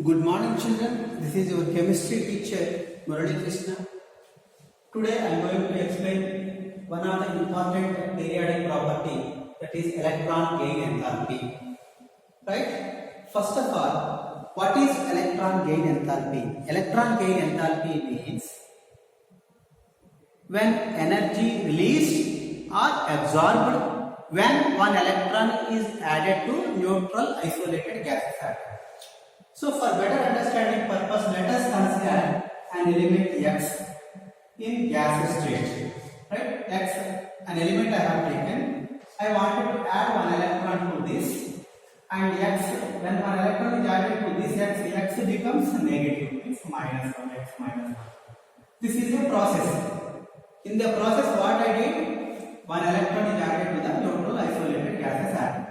Good morning children, this is your chemistry teacher Murali. Today I am going to explain one of the important periodic property, that is electron gain enthalpy. Right? First of all, what is electron gain enthalpy? Electron gain enthalpy means when energy released or absorbed when one electron is added to neutral isolated gaseous atom. So for better understanding purpose, let us consider an element X in gaseous state. Right? X, an element I have taken. I wanted to add one electron to this, and X, when one electron is added to this X becomes negative, means minus 1, X minus 1. This is a process. In the process, what I did, one electron is added to the neutral isolated gaseous atom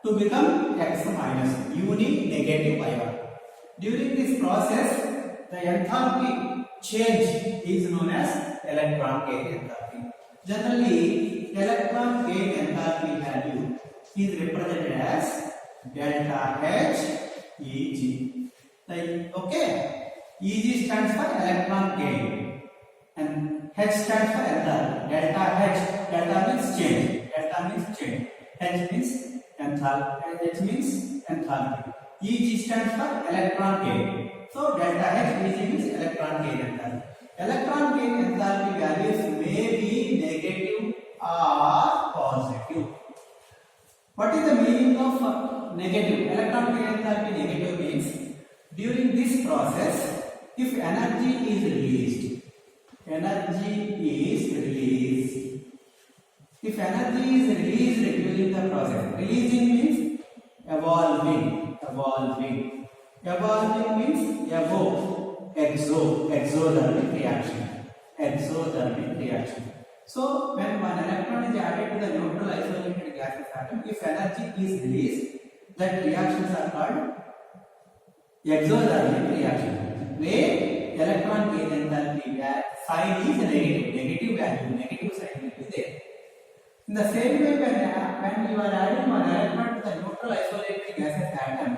to become X minus, unique negative ion. During this process, the enthalpy change is known as electron gain enthalpy. Generally, electron gain enthalpy value is represented as delta H Eg. Like, okay, Eg stands for electron gain and H stands for enthalpy. Delta means change. H means enthalpy. Eg stands for electron gain. So delta H Eg means electron gain enthalpy. Electron gain enthalpy values may be negative or positive. What is the meaning of negative? Electron gain enthalpy negative means during this process, if energy is released. If energy is released during the process, releasing means evolving means exothermic reaction. So when one electron is added to the neutral isolated gaseous atom, if energy is released, that reactions are called exothermic reaction, where electron gain enthalpy sign is negative value, negative sign will be there. In the same way, when you are adding one electron to the neutral isolated gaseous atom,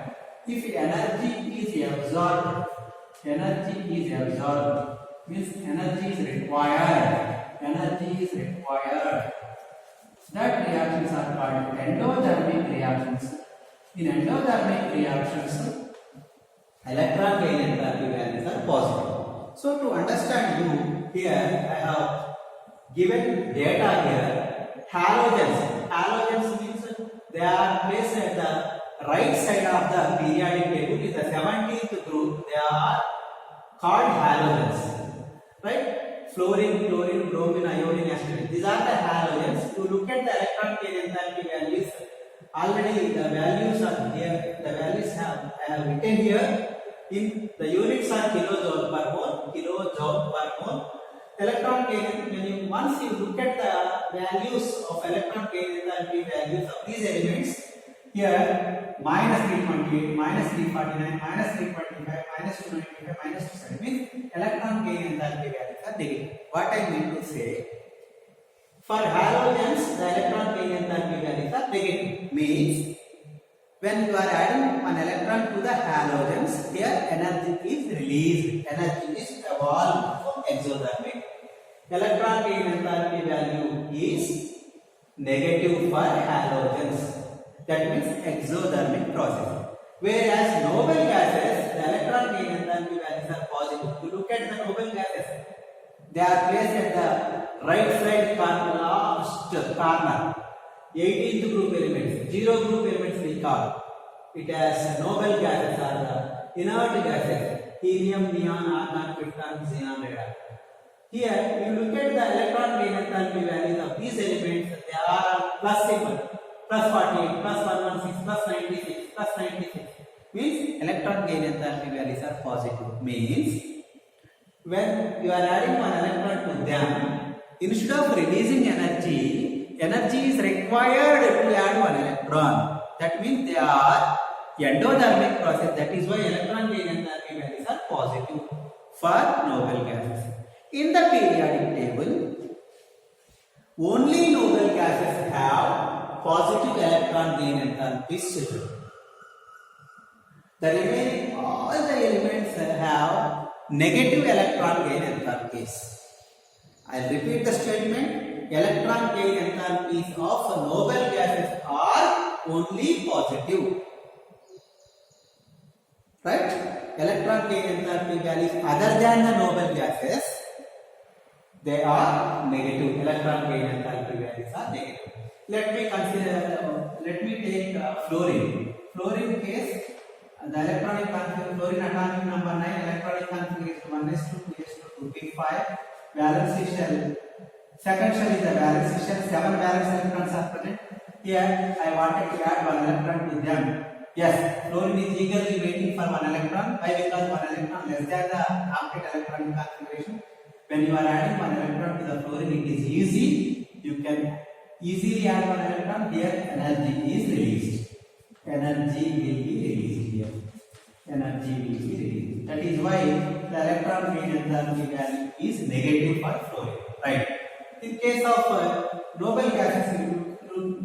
if energy is absorbed, means energy is required. That reactions are called endothermic reactions. In endothermic reactions, electron gain enthalpy values are positive. So to understand you, here I have given data here. Halogens means they are placed at the right side of the periodic table. In the 17th group, they are called halogens. Right? Fluorine, chlorine, bromine, iodine, acetylene. These are the halogens. To look at the electron gain enthalpy values, already the values are here. The values I have written here. In the units are kilojoule per mole. Electron gain, once you look at the values of electron gain enthalpy values of these elements, here minus 328, minus 349, minus 325, minus 295, minus 270 means electron gain enthalpy values are negative. What I mean to say, for halogens, the electron gain enthalpy values are negative. Means when you are adding one electron to the halogens, here energy is released, energy is evolved from exothermic. Electron gain enthalpy value is negative for halogens. That means exothermic process. Whereas noble gases, the electron gain enthalpy values are positive. You look at the noble gases, they are placed at the right side corner. 18th group elements, 0 group elements we call it as noble gases or the inert gases, helium, neon, argon, krypton, xenon, radon. Here you look at the electron gain enthalpy values of these elements, they are plus symbol, plus 48, plus 116, plus 96, plus 96. Means electron gain enthalpy values are positive. Means when you are adding one electron to them, instead of releasing energy is required to add one electron. That means they are endothermic process. That is why electron gain enthalpy values are positive for noble gases. In the periodic table, only noble gases have positive electron gain enthalpies. The remaining all the elements have negative electron gain enthalpies. I repeat the statement. Electron gain enthalpies of noble gases are only positive. Right? Electron gain enthalpy values other than the noble gases, they are negative. Electron gain enthalpy values are negative. Let me take fluorine. Fluorine case, the electronic configuration, fluorine atomic number 9, electronic configuration 1s2, 2s2, 2p5, valence shell. Second shell is the valence shell, 7 valence electrons are present. Here I wanted to add 1 electron to them. Yes, fluorine is eagerly waiting for 1 electron. Why? Because 1 electron less than the complete electronic configuration. When you are adding 1 electron to the fluorine, it is easy. You can easily add 1 electron. Here, energy is released. Energy will be released here. Energy will be released. That is why the electron gain enthalpy value is negative for fluorine. Right. In case of noble gases,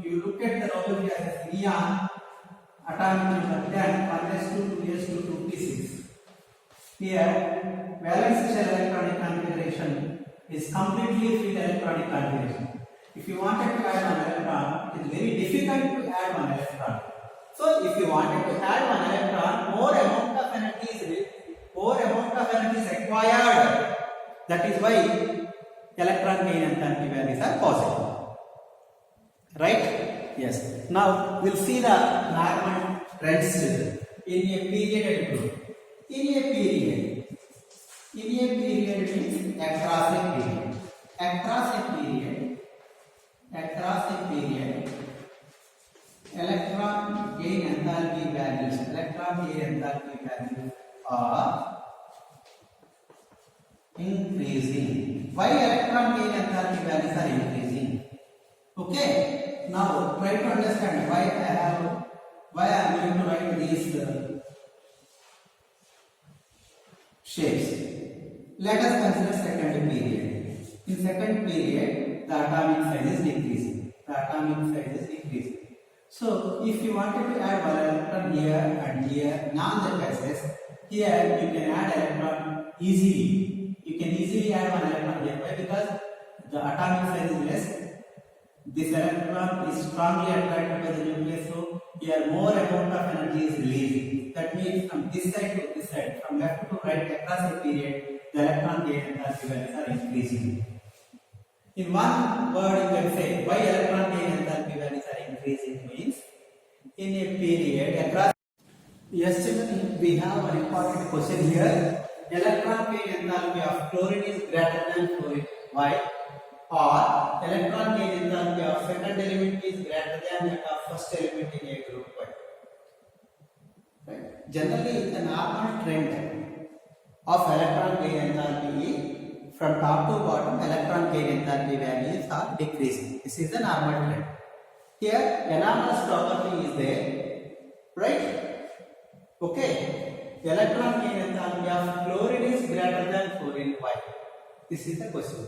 you look at the noble gases, neon, atomic number 10, 1s2, 2s2, 2p6. Here, valence shell electronic configuration is completely filled electronic configuration. If you wanted to add 1 electron, it is very difficult to add 1 electron. So, if you wanted to add 1 electron, more amount of energy is required. That is why electron gain enthalpy values are positive. Right? Yes. Now, we'll see the normal trends in a period group. In a period means across a period. Across a period, electron gain enthalpy values are increasing. Why electron gain enthalpy values are increasing? Okay. Now try to understand why I am going to write these shapes. Let us consider second period. In second period, the atomic size is decreasing. So, if you wanted to add 1 electron here and here, non gases, here you can add electron easily. You can easily add 1 electron here. Why? Because the atomic size is less. This electron is strongly attracted by the nucleus, so here more amount of energy is released. That means from this side to this side, from left to right across a period, the electron gain enthalpy values are increasing. In one word, you can say why electron gain enthalpy values are increasing means in a period across. Yes, children, we have an important question here. Electron gain enthalpy of chlorine is greater than fluorine. Why? Or electron gain enthalpy of second element is greater than that of first element in a group. Right? Generally, the normal trend of electron gain enthalpy from top to bottom, electron gain enthalpy values are decreasing. This is the normal trend. Here, anomalous property is there, right? Okay. Electron gain enthalpy of chlorine is greater than fluorine. Why? This is the question.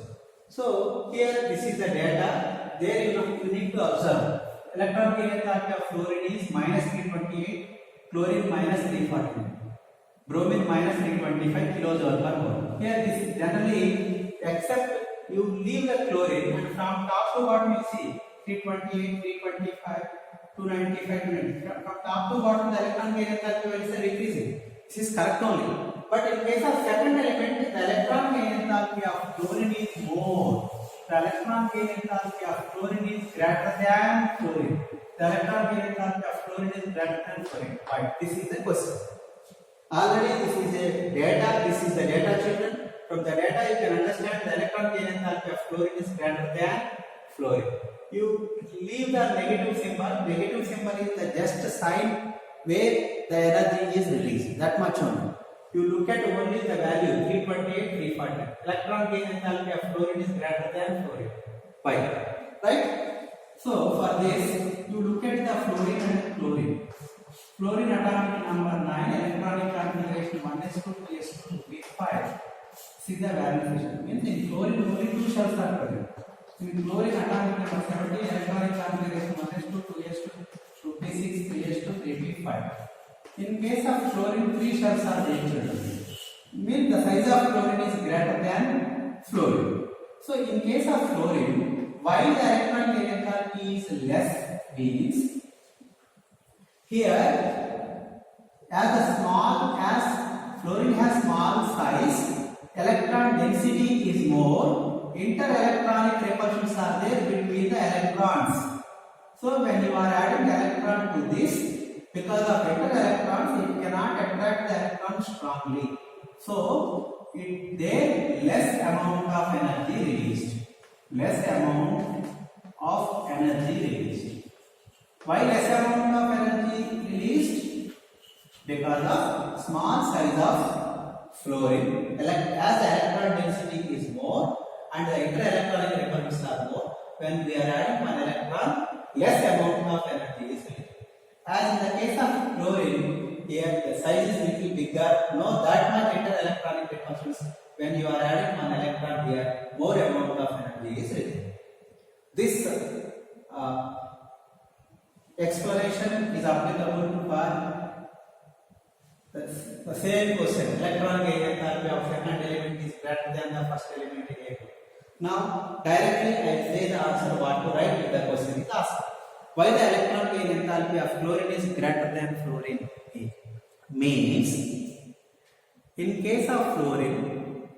So here this is the data. There you need to observe. Electron gain enthalpy of fluorine is minus 328, chlorine minus 349, bromine minus 325 kilojoule per mole. Here this is generally, except you leave the chlorine and from top to bottom you see 328, 325, 295, 290. From top to bottom the electron gain enthalpy values are increasing. This is correct only. But in case of second element, the electron gain enthalpy of chlorine is more. The electron gain enthalpy of chlorine is greater than fluorine. The electron gain enthalpy of chlorine is greater than fluorine. Why? This is the question. Already this is a data. This is the data, children. From the data you can understand the electron gain enthalpy of chlorine is greater than fluorine. You leave the negative symbol. Negative symbol is the just sign where the energy is released. That much only. You look at only the value 328, 340. Electron gain enthalpy of fluorine is greater than fluorine. Why? Right? So for this, you look at the fluorine and chlorine. Fluorine atomic number 9, electronic configuration 1s2, 2s2, 2p5. See the valence. Means in fluorine only 2 shells are present. In chlorine atomic number 17, electronic configuration 1s2, 2s2, 2p6, 3s2, 3p5. In case of fluorine, 3 steps are there, children. Means the size of fluorine is greater than fluorine. So in case of fluorine, while the electron gain enthalpy is less, means here as fluorine has small size, electron density is more, inter-electronic repulsions are there between the electrons. So when you are adding electron to this, because of inter-electrons, it cannot attract the electron strongly. So there less amount of energy released. Less amount of energy released. Why less amount of energy released? Because of small size of fluorine. As the electron density is more and the inter-electronic repulsions are more, when we are adding one electron, less amount of energy is released. As in the case of fluorine, here the size is little bigger, no that much inter-electronic repulsions. When you are adding one electron here, more amount of energy is released. This explanation is applicable for the same question. Electron gain enthalpy of second element is greater than the first element in A group. Now, directly I will say the answer what to write if the question is asked. Why the electron gain enthalpy of fluorine is greater than fluorine A? Means, in case of fluorine,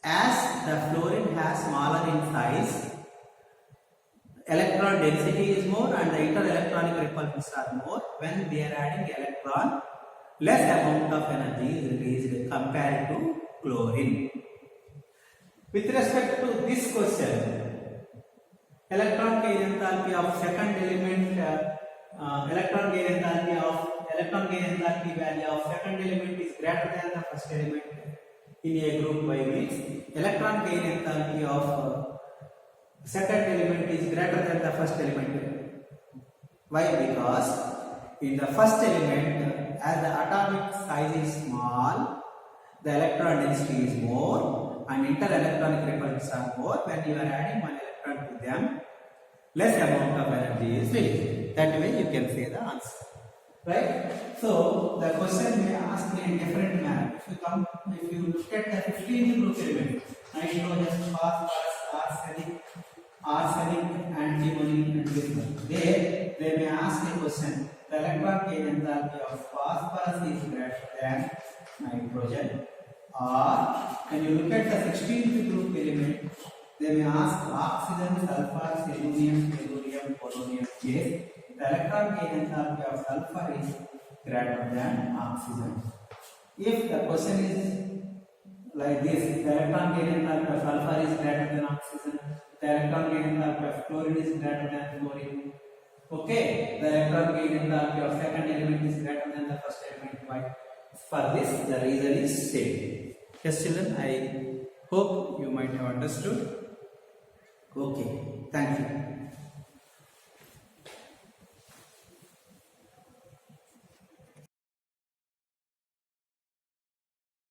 as the fluorine has smaller in size, electron density is more and the inter-electronic repulsions are more. When we are adding electron, less amount of energy is released compared to chlorine. With respect to this question, electron gain enthalpy of second element, electron gain enthalpy value of second element is greater than the first element in a group by means electron gain enthalpy of second element is greater than the first element. Why? Because in the first element, as the atomic size is small, the electron density is more and inter-electronic repulsions are more. When you are adding one electron to them, less amount of energy is released. That way you can say the answer. Right? So the question may ask in a different manner. If you look at the 15th group element, nitrogen, phosphorus, arsenic, antimony, and lithium. There they may ask a question: the electron gain enthalpy of phosphorus is greater than nitrogen. Or when you look at the 16th group element, they may ask oxygen, sulfur, selenium, tellurium, polonium. Yes, the electron gain enthalpy of sulfur is greater than oxygen. If the question is like this, the electron gain enthalpy of sulfur is greater than oxygen, the electron gain enthalpy of chlorine is greater than fluorine. Okay, the electron gain enthalpy of second element is greater than the first element. Why? For this, the reason is same. Yes, children, I hope you might have understood. Okay, thank you.